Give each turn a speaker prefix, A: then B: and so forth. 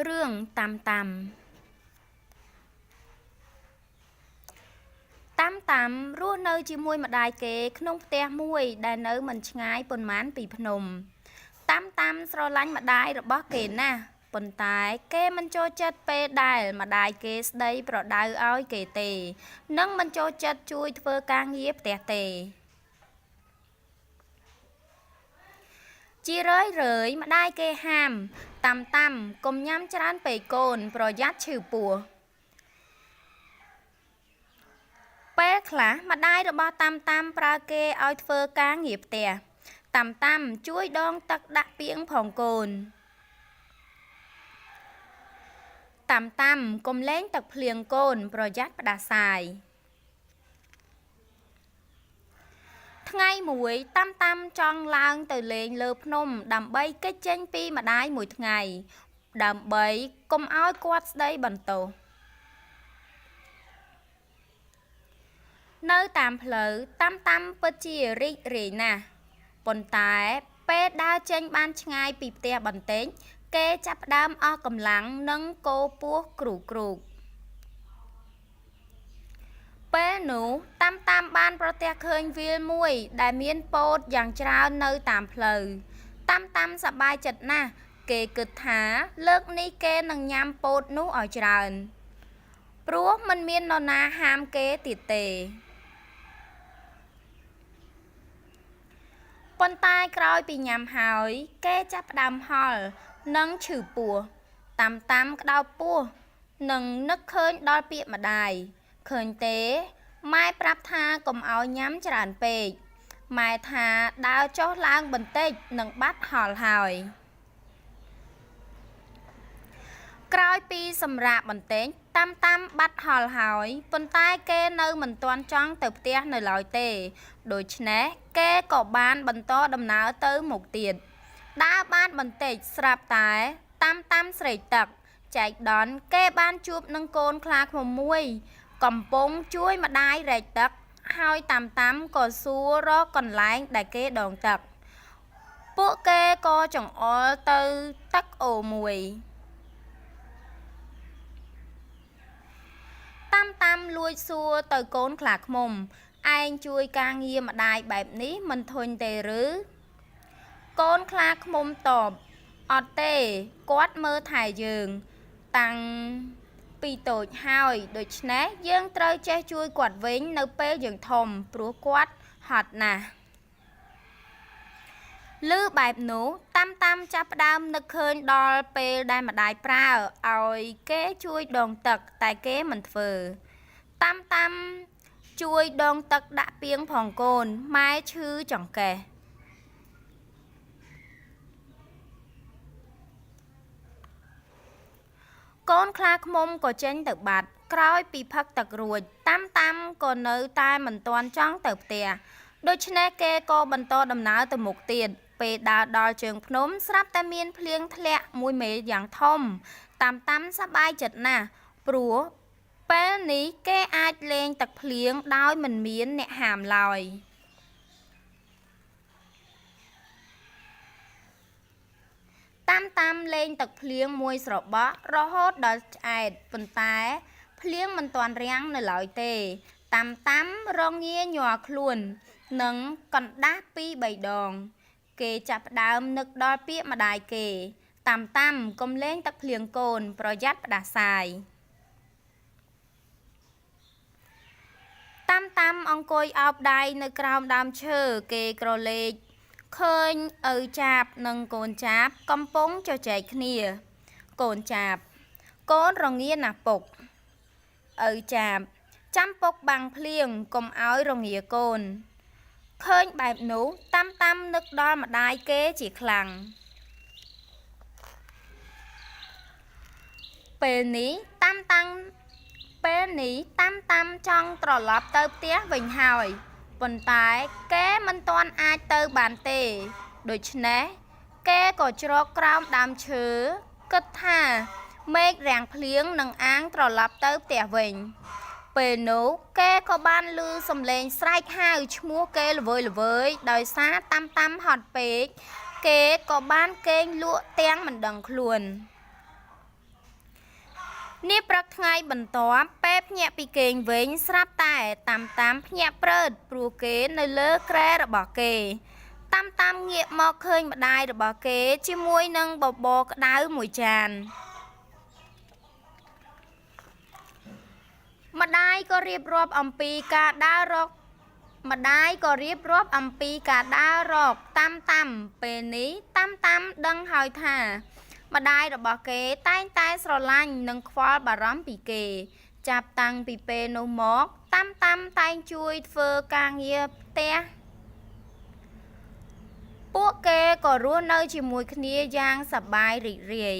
A: រឿងតាមតាមរស់នៅជាមួយម្ដាយគេក្នុងផ្ទះមួយដែលនៅមិនឆ្ងាយប៉ុន្មានពីភ្នំតាមស្រឡាញ់ម្ដាយរបស់គេណាស់ប៉ុន្តែគេមិនចូលចិត្តពេលដែលម្ដាយគេស្ដីប្រដៅឲ្យគេទេនិងមិនចូលចិត្តជួយធ្វើការងារផ្ទះទេជារឿយម្ដាយគេហាមតាំកុំញ៉ាំច្រើនពេកកូនប្រយ័ត្នឈឺពោះពេលខ្លះម្ដាយរបស់តាំប្រើគេឲ្យធ្វើការងារផ្ទះតាំជួយដងទឹកដាក់ពាងផងកូនតាំកុំលែងទឹកភ្លៀងកូនប្រយ័ត្នផ្ដាសាយថ្ងៃមួយតាំចង់ឡើងទៅលេងលើភ្នំដើម្បីគេចចេញពីម្ដាយមួយថ្ងៃដើម្បីកុំឲ្យគាត់ស្ដីបន្ទោសនៅតាមផ្លូវតាំពិតជារីករាយណាស់ប៉ុន្តែពេលដើរចេញបានឆ្ងាយពីផ្ទះបន្តិចគេចាប់ផ្ដើមអស់កម្លាំងនិងគោពោះគ្រូកពេលនោះតាំបានប្រទះឃើញវាលមួយដែលមានពោតយ៉ាងច្រើននៅតាមផ្លូវតាំសប្បាយចិត្តណាស់គេគិតថាលើកនេះគេនឹងញ៉ាំពោតនោះឲ្យច្រើនព្រោះមិនមាននរណាហាមគេទៀតទេប៉ុន្តែក្រោយពីញ៉ាំហើយគេចាប់ផ្ដើមហល់និងឈឺពោះតាំក្តៅពោះនិងនឹកឃើញដល់ពាក្យម្ដាយឃើញទេម៉ែប្រាប់ថាកុំឲ្យញ៉ាំច្រើនពេកម៉ែថាដើរចុះឡើងបន្តិចនឹងបាត់ហល់ហើយក្រោយពីសម្រាកបន្តិចតាំបាត់ហល់ហើយប៉ុន្តែគេនៅមិនទាន់ចង់ទៅផ្ទះនៅឡើយទេដូច្នេះគេក៏បានបន្តដំណើរទៅមុខទៀតដើរបានបន្តិចស្រាប់តែតាំស្រេកទឹកចែកដន់គេបានជួបនឹងកូនខ្លាឃ្មុំមួយកំពុងជួយម្ដាយរែកទឹកហើយតាំក៏សួររកកន្លែងដែលគេដងទឹកពួកគេក៏ចង្អុលទៅទឹកអូរមួយតាំលួចសួរទៅកូនខ្លាឃ្មុំឯងជួយការងារម្ដាយបែបនេះមិនធុញទេឬកូនខ្លាឃ្មុំតបអត់ទេគាត់មើលថែយើងតាំងពីតូចហើយដូច្នេះយើងត្រូវចេះជួយគាត់វិញនៅពេលយើងធំព្រោះគាត់ហត់ណាស់ឮបែបនោះតាំចាប់ផ្ដើមនឹកឃើញដល់ពេលដែលម្ដាយប្រើឲ្យគេជួយដងទឹកតែគេមិនធ្វើតាំជួយដងទឹកដាក់ពាងផងកូនម៉ែឈឺចង្កេះកូនខ្លាឃ្មុំក៏ចេញទៅបាត់ក្រោយពីផឹកទឹករួចតាំក៏នៅតែមិនទាន់ចង់ទៅផ្ទះដូច្នេះគេក៏បន្តដំណើរទៅមុខទៀតពេលដើរដល់ជើងភ្នំស្រាប់តែមានភ្លៀងធ្លាក់មួយមេយ៉ាងធំតាំសប្បាយចិត្តណាស់ព្រោះពេលនេះគេអាចលេងទឹកភ្លៀងដោយមិនមានអ្នកហាមឡើយតាំលេងទឹកភ្លៀងមួយស្របក់រហូតដល់ឆ្អែតប៉ុន្តែភ្លៀងមិនទាន់រាំងនៅឡើយទេតាំរងាញ័រខ្លួននិងកណ្ដាស់ពីរបីដងគេចាប់ផ្ដើមនឹកដល់ពាក្យម្ដាយគេតាំកុំលេងទឹកភ្លៀងកូនប្រយ័ត្នផ្ដាសាយតាំអង្គុយអោបដៃនៅក្រោមដើមឈើគេក្រឡេកឃើញឪចាបនិងកូនចាបកំពុងជជែកគ្នាកូនចាបកូនរងាណាស់ពុកឪចាបចាំពុកបាំងភ្លៀងកុំឲ្យរងាកូនឃើញបែបនោះតាំនឹកដល់ម្ដាយគេជាខ្លាំងពេលនេះតាំចង់ត្រឡប់ទៅផ្ទះវិញហើយប៉ុន្តែគេមិនទាន់អាចទៅបានទេដូច្នេះគេក៏ជ្រកក្រោមដើមឈើគិតថាមេឃរាំងភ្លៀងនឹងអាងត្រឡប់ទៅផ្ទះវិញពេលនោះគេក៏បានឮសំឡេងស្រែកហៅឈ្មោះគេល្វើយដោយសារតាំហត់ពេកគេក៏បានគេងលក់ទាំងមិនដឹងខ្លួន នេះព្រឹកថ្ងៃបន្ទាប់ពេលភ្ញាក់ពីគេងវិញស្រាប់តែតាមភ្ញាក់ព្រឺតព្រោះគេនៅលើគ្រែរបស់គេតាមងាកមកឃើញម្ដាយរបស់គេជាមួយនឹងបបរក្តៅមួយចានម្ដាយក៏រៀបរាប់អំពីការដើររកតាមពេលនេះតាមដឹងហើយថាម្ដាយរបស់គេតែងតែស្រឡាញ់និងខ្វល់បារម្ភពីគេចាប់តាំងពីពេលនោះមកតាមតែងជួយធ្វើការងារផ្ទះពួកគេក៏រស់នៅជាមួយគ្នាយ៉ាងសប្បាយរីករាយ